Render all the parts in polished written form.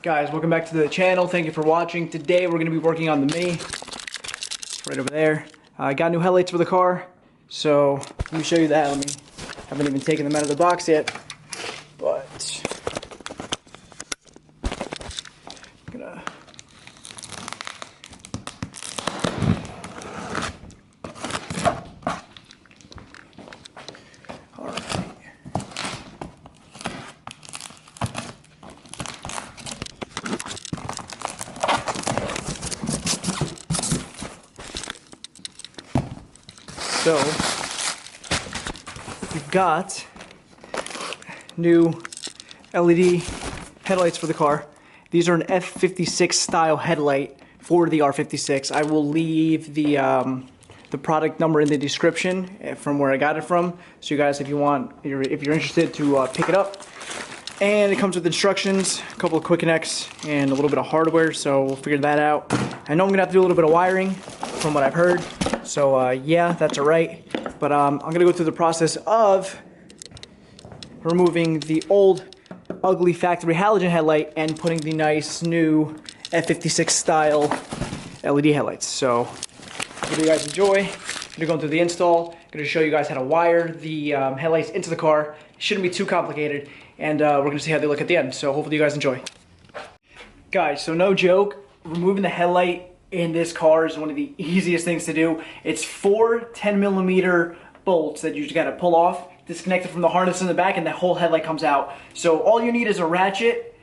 Guys, welcome back to the channel. Thank you for watching. Today we're going to be working on the Mini. It's right over there. I got new headlights for the car, so let me show you that. Haven't even taken them out of the box yet, but I'm gonna So, we've got new LED headlights for the car. These are an F56 style headlight for the R56. I will leave the product number in the description from where I got it from. So you guys, if you're interested to pick it up. And it comes with instructions, a couple of quick connects, and a little bit of hardware, so we'll figure that out. I know I'm gonna have to do a little bit of wiring from what I've heard. So yeah, that's alright. But I'm gonna go through the process of removing the old ugly factory halogen headlight and putting the nice new F56 style LED headlights. So hope you guys enjoy. I'm gonna go through the install. I'm gonna show you guys how to wire the headlights into the car. It shouldn't be too complicated, and we're gonna see how they look at the end. So hopefully you guys enjoy. Guys, so no joke, removing the headlight in this car is one of the easiest things to do. It's 4 10mm bolts that you just gotta pull off, disconnect it from the harness in the back, and the whole headlight comes out. So all you need is a ratchet,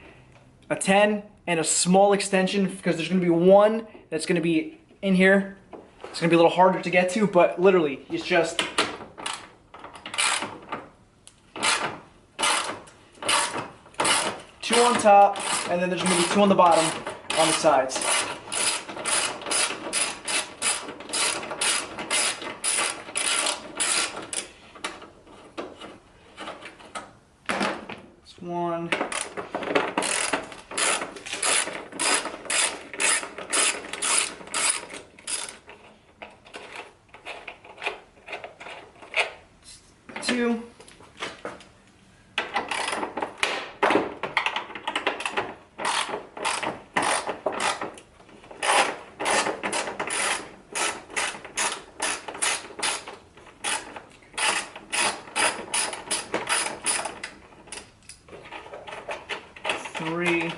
a 10, and a small extension, because there's gonna be one that's gonna be in here. It's gonna be a little harder to get to, but literally, it's just two on top, and then there's gonna be two on the bottom on the sides. One. Two. Three.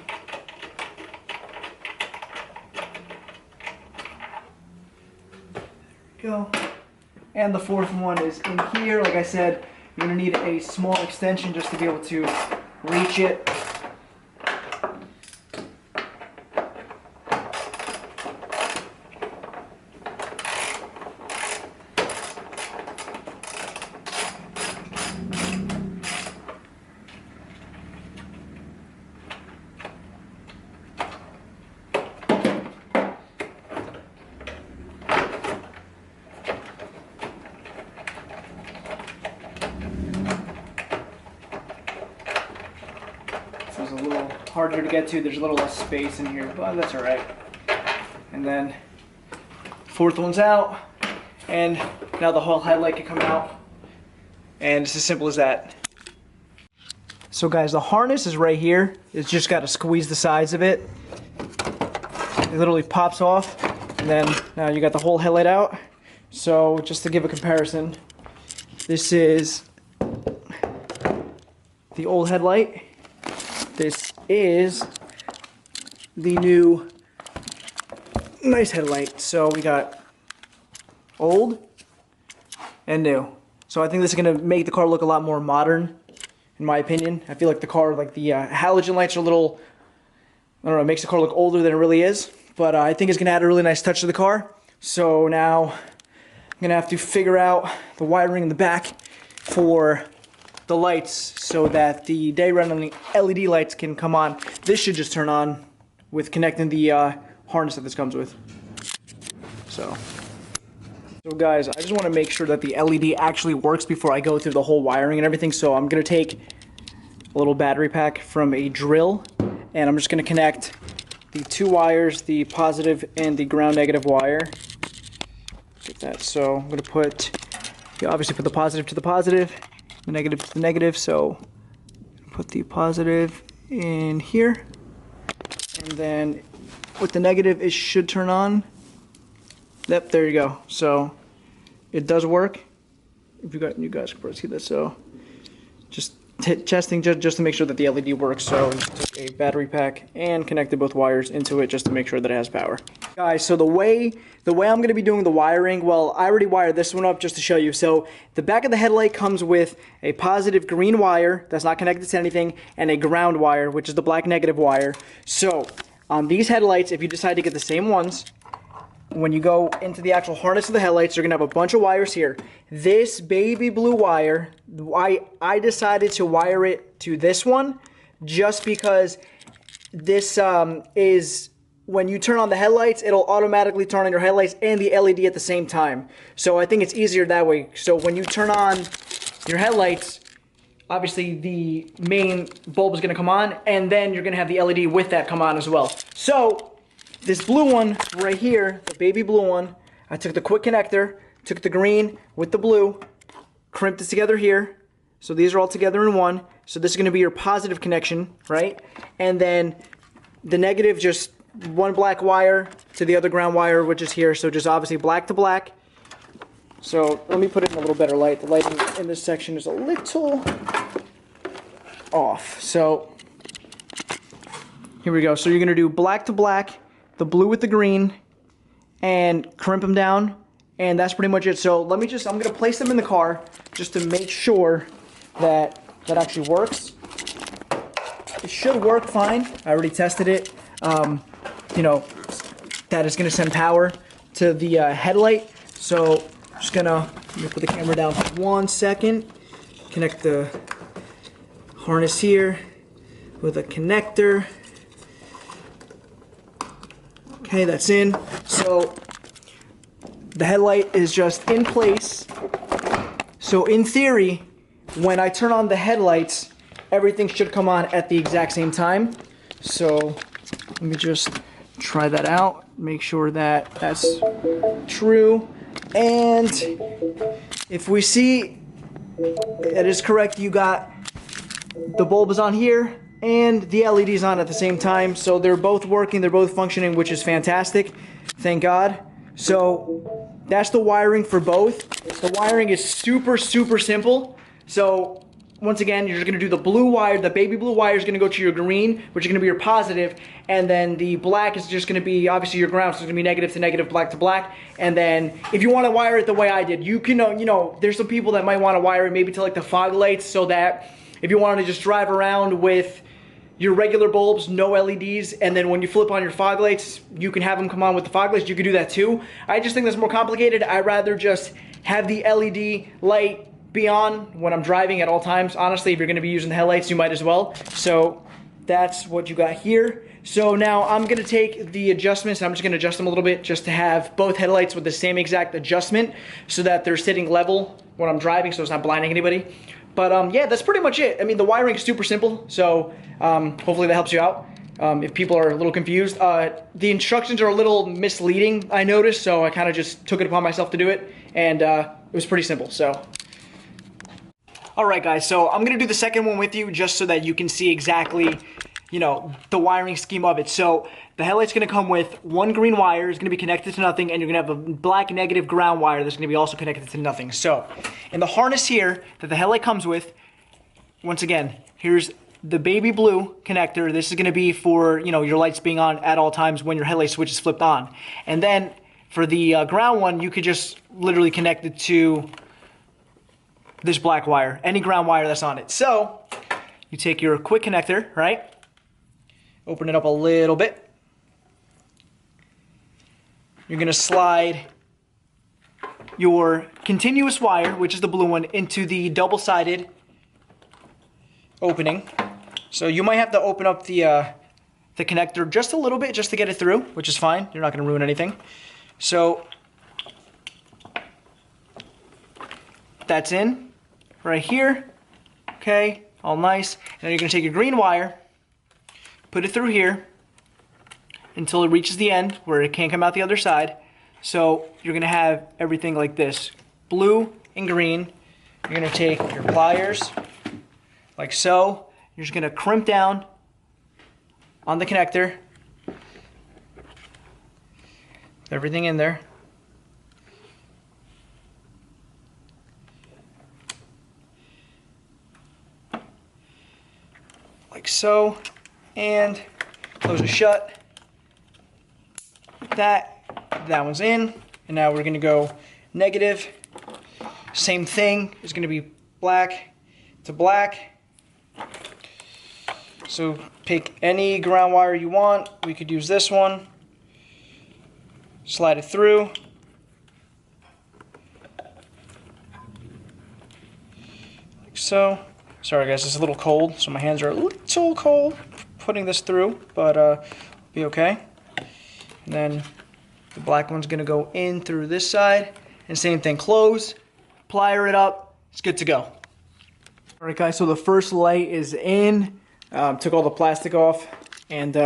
Go. And the fourth one is in here. Like I said, you're going to need a small extension just to be able to reach it. It's a little harder to get to. There's a little less space in here, but that's all right. And then fourth one's out, and now the whole headlight can come out, and it's as simple as that. So guys, the harness is right here. It's just got to squeeze the sides of it. It literally pops off, and then now you got the whole headlight out. So just to give a comparison, this is the old headlight. This is the new nice headlight. So we got old and new. So I think this is going to make the car look a lot more modern, in my opinion. I feel like the car, like the halogen lights are a little, I don't know, it makes the car look older than it really is. But I think it's going to add a really nice touch to the car. So now I'm going to have to figure out the wiring in the back for the lights so that the day running LED lights can come on. This should just turn on with connecting the harness that this comes with. So guys, I just want to make sure that the LED actually works before I go through the whole wiring and everything. So I'm going to take a little battery pack from a drill, and I'm just going to connect the two wires, the positive and the ground negative wire. Get that. So I'm going to put, you obviously put the positive to the positive, the negative to the negative. So put the positive in here, And then with the negative, it should turn on. Yep, there you go. So it does work. If you guys can see this, so just testing just to make sure that the LED works. So took a battery pack and connected both wires into it just to make sure that it has power. Guys, so the way I'm going to be doing the wiring, well, I already wired this one up just to show you. So the back of the headlight comes with a positive green wire that's not connected to anything and a ground wire, which is the black negative wire. So on these headlights, if you decide to get the same ones, when you go into the actual harness of the headlights, you're going to have a bunch of wires here. This baby blue wire, I decided to wire it to this one just because this is, when you turn on the headlights, it'll automatically turn on your headlights and the LED at the same time. So I think it's easier that way. So when you turn on your headlights, obviously the main bulb is going to come on, and then you're going to have the LED with that come on as well. So this blue one right here, the baby blue one, I took the quick connector, took the green with the blue, crimped it together here. So these are all together in one. So this is going to be your positive connection, right? And then the negative, just one black wire to the other ground wire, which is here. So just obviously black to black. So let me put it in a little better light. The lighting in this section is a little off. So here we go. So you're going to do black to black, the blue with the green, and crimp them down, and that's pretty much it. So I'm going to place them in the car just to make sure that that actually works. It should work fine. I already tested it. You know, that is going to send power to the headlight. So I'm just let me put the camera down for 1 second. Connect the harness here with a connector. Okay, that's in. So the headlight is just in place. So in theory, when I turn on the headlights, everything should come on at the exact same time. So let me just try that out, make sure that that's true. And if we see it is correct, you got the bulb is on here and the LED is on at the same time. So they're both working, they're both functioning, which is fantastic. Thank God. So that's the wiring for both. The wiring is super, super simple. So once again, you're just going to do the blue wire. The baby blue wire is going to go to your green, which is going to be your positive, and then the black is just going to be obviously your ground, so it's going to be negative to negative, black to black. And then if you want to wire it the way I did, you can, you know, there's some people that might want to wire it maybe to like the fog lights, so that if you wanted to just drive around with your regular bulbs, no LEDs, and then when you flip on your fog lights, you can have them come on with the fog lights. You can do that too. I just think that's more complicated. I'd rather just have the LED light be on when I'm driving at all times. Honestly, if you're going to be using the headlights, you might as well. So that's what you got here. So now I'm going to take the adjustments and I'm just going to adjust them a little bit just to have both headlights with the same exact adjustment so that they're sitting level when I'm driving, so it's not blinding anybody. But yeah, that's pretty much it. I mean, the wiring is super simple, so hopefully that helps you out. If people are a little confused, the instructions are a little misleading, I noticed, so I kind of just took it upon myself to do it, and it was pretty simple. So alright guys, so I'm going to do the second one with you just so that you can see exactly, you know, the wiring scheme of it. So the headlight's going to come with one green wire, it's going to be connected to nothing, and you're going to have a black negative ground wire that's going to be also connected to nothing. So in the harness here that the headlight comes with, once again, here's the baby blue connector. This is going to be for, you know, your lights being on at all times when your headlight switch is flipped on. And then for the ground one, you could just literally connect it to this black wire, any ground wire that's on it. So you take your quick connector, right? Open it up a little bit. You're going to slide your continuous wire, which is the blue one, into the double-sided opening. So you might have to open up the connector just a little bit just to get it through, which is fine. You're not going to ruin anything. So that's in right here. Okay, all nice. And then you're going to take your green wire, put it through here until it reaches the end where it can't come out the other side. So you're going to have everything like this, blue and green. You're going to take your pliers like so. You're just going to crimp down on the connector everything in there. Like so, and close it shut. That one's in, and now we're gonna go negative. Same thing is gonna be black to black. So pick any ground wire you want. We could use this one. Slide it through. Like so. Sorry guys, it's a little cold, so my hands are a little cold putting this through, but be okay. And then the black one's gonna go in through this side, and same thing, close, plier it up, it's good to go. All right guys, so the first light is in, took all the plastic off, and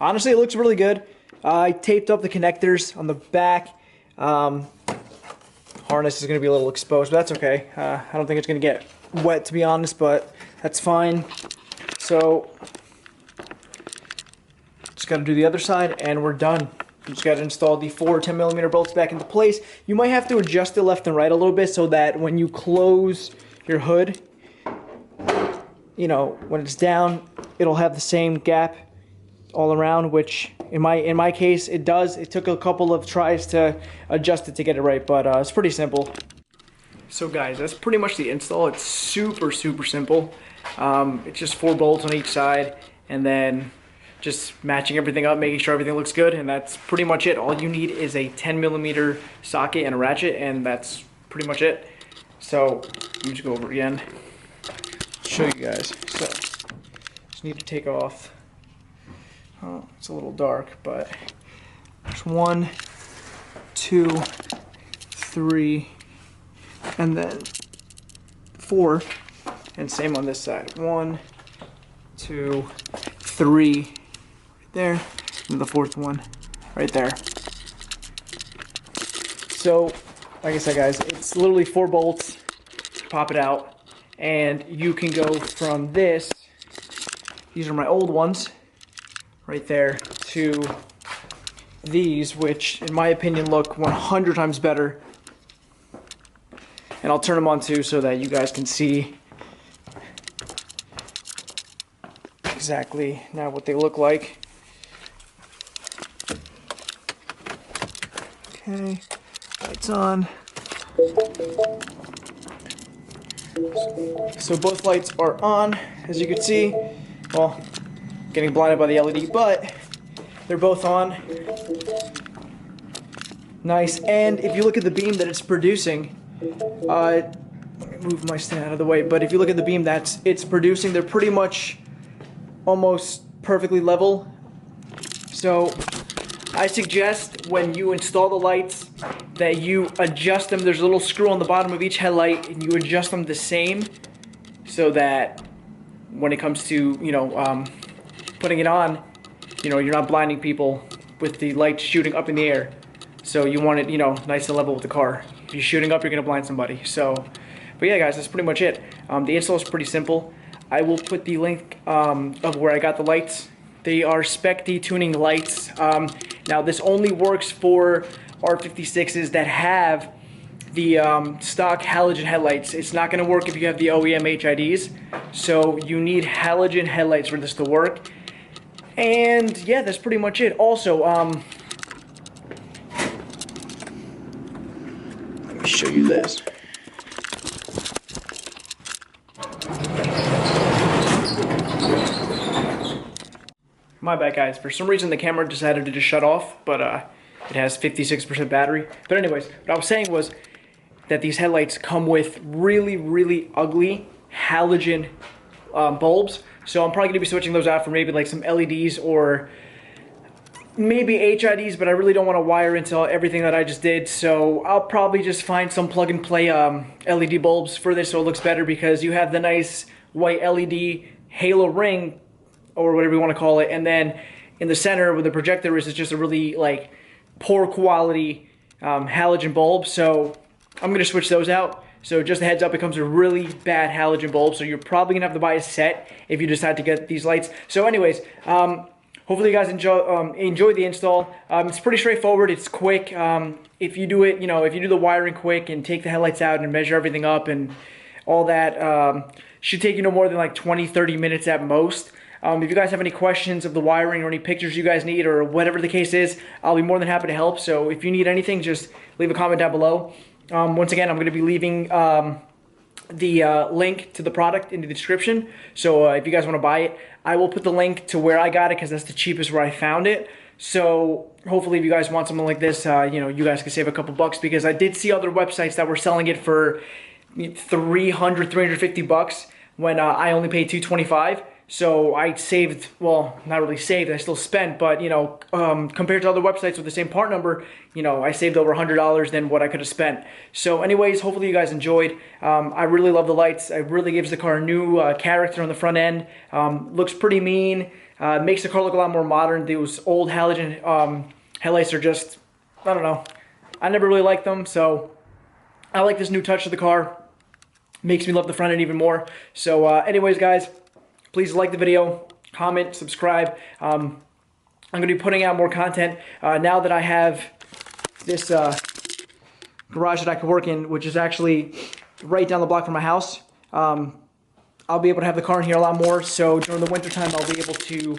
honestly it looks really good. I taped up the connectors on the back. Harness is gonna be a little exposed, but that's okay. I don't think it's gonna get wet to be honest, but that's fine. So just got to do the other side and we're done. You just got to install the 4 10mm bolts back into place. You might have to adjust it left and right a little bit so that when you close your hood, you know, when it's down, it'll have the same gap all around, which in my case it does. It took a couple of tries to adjust it to get it right, but it's pretty simple. So guys, that's pretty much the install. It's super simple. It's just 4 bolts on each side, and then just matching everything up, making sure everything looks good, and that's pretty much it. All you need is a 10mm socket and a ratchet, and that's pretty much it. So let me just go over it again, show you guys. So just need to take off. Oh, it's a little dark, but there's 1, 2, 3, and then 4, and same on this side. 1, 2, 3, right there, and the 4th one right there. So, like I said, guys, it's literally 4 bolts. Pop it out, and you can go from this. These are my old ones, right there, to these, which, in my opinion, look 100 times better. And I'll turn them on too so that you guys can see exactly now what they look like. Okay, lights on. So both lights are on, as you can see. Well, getting blinded by the LED, but they're both on. Nice, and if you look at the beam that it's producing, let me move my stand out of the way, but if you look at the beam that it's producing, they're pretty much almost perfectly level. So I suggest when you install the lights that you adjust them. There's a little screw on the bottom of each headlight, and you adjust them the same so that when it comes to, you know, putting it on, you know, you're not blinding people with the lights shooting up in the air. So you want it, you know, nice and level with the car. If you're shooting up, you're gonna blind somebody. So, but yeah, guys, that's pretty much it. The install is pretty simple. I will put the link of where I got the lights. They are spec detuning lights. Now, this only works for R56s that have the stock halogen headlights. It's not gonna work if you have the OEM HIDs. So you need halogen headlights for this to work. And yeah, that's pretty much it. Also, let me show you this. My bad, guys. For some reason, the camera decided to just shut off, but it has 56% battery. But anyways, what I was saying was that these headlights come with really, really ugly halogen bulbs. So I'm probably going to be switching those out for maybe like some LEDs or maybe HIDs, but I really don't want to wire into everything that I just did. So I'll probably just find some plug and play LED bulbs for this so it looks better, because you have the nice white LED halo ring, or whatever you want to call it, and then in the center where the projector is, it's just a really like poor quality halogen bulb. So I'm going to switch those out. So just a heads up, it comes with really bad halogen bulbs, so you're probably going to have to buy a set if you decide to get these lights. So anyways, hopefully you guys enjoy the install. It's pretty straightforward. It's quick. If you do it, if you do the wiring quick and take the headlights out and measure everything up and all that, should take you no more than like 20-30 minutes at most. If you guys have any questions of the wiring or any pictures you guys need or whatever the case is, I'll be more than happy to help. So if you need anything, just leave a comment down below. Once again, I'm going to be leaving the link to the product in the description. So if you guys want to buy it, I will put the link to where I got it because that's the cheapest where I found it. So hopefully if you guys want something like this, you guys can save a couple bucks, because I did see other websites that were selling it for 300, 350 bucks when I only paid $225. So I saved, well, not really saved, I still spent, but, compared to other websites with the same part number, I saved over $100 than what I could have spent. So anyways, hopefully you guys enjoyed. I really love the lights. It really gives the car a new character on the front end. Looks pretty mean. Makes the car look a lot more modern. Those old halogen headlights are just, I don't know. I never really liked them, so I like this new touch to the car. Makes me love the front end even more. So anyways, guys, please like the video, comment, subscribe. I'm going to be putting out more content now that I have this garage that I can work in, which is actually right down the block from my house. I'll be able to have the car in here a lot more, so during the wintertime I'll be able to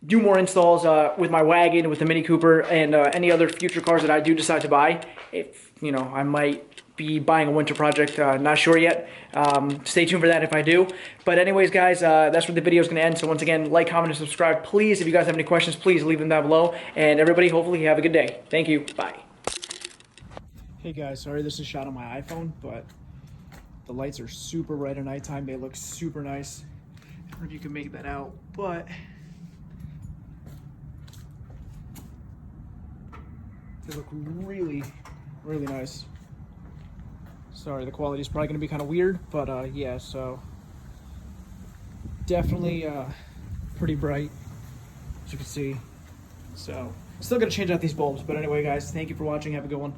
do more installs with my wagon, with the Mini Cooper, and any other future cars that I do decide to buy. If, I might be buying a winter project, not sure yet. Stay tuned for that if I do. But anyways, guys, that's where the video is going to end. So once again, like, comment, and subscribe. Please, if you guys have any questions, please leave them down below. And everybody, hopefully, have a good day. Thank you. Bye. Hey, guys. Sorry this is shot on my iPhone, but the lights are super bright at nighttime. They look super nice. I don't know if you can make that out, but they look really, really nice. Sorry, the quality is probably going to be kind of weird, but yeah, so definitely pretty bright, as you can see. So still going to change out these bulbs, but anyway, guys, thank you for watching. Have a good one.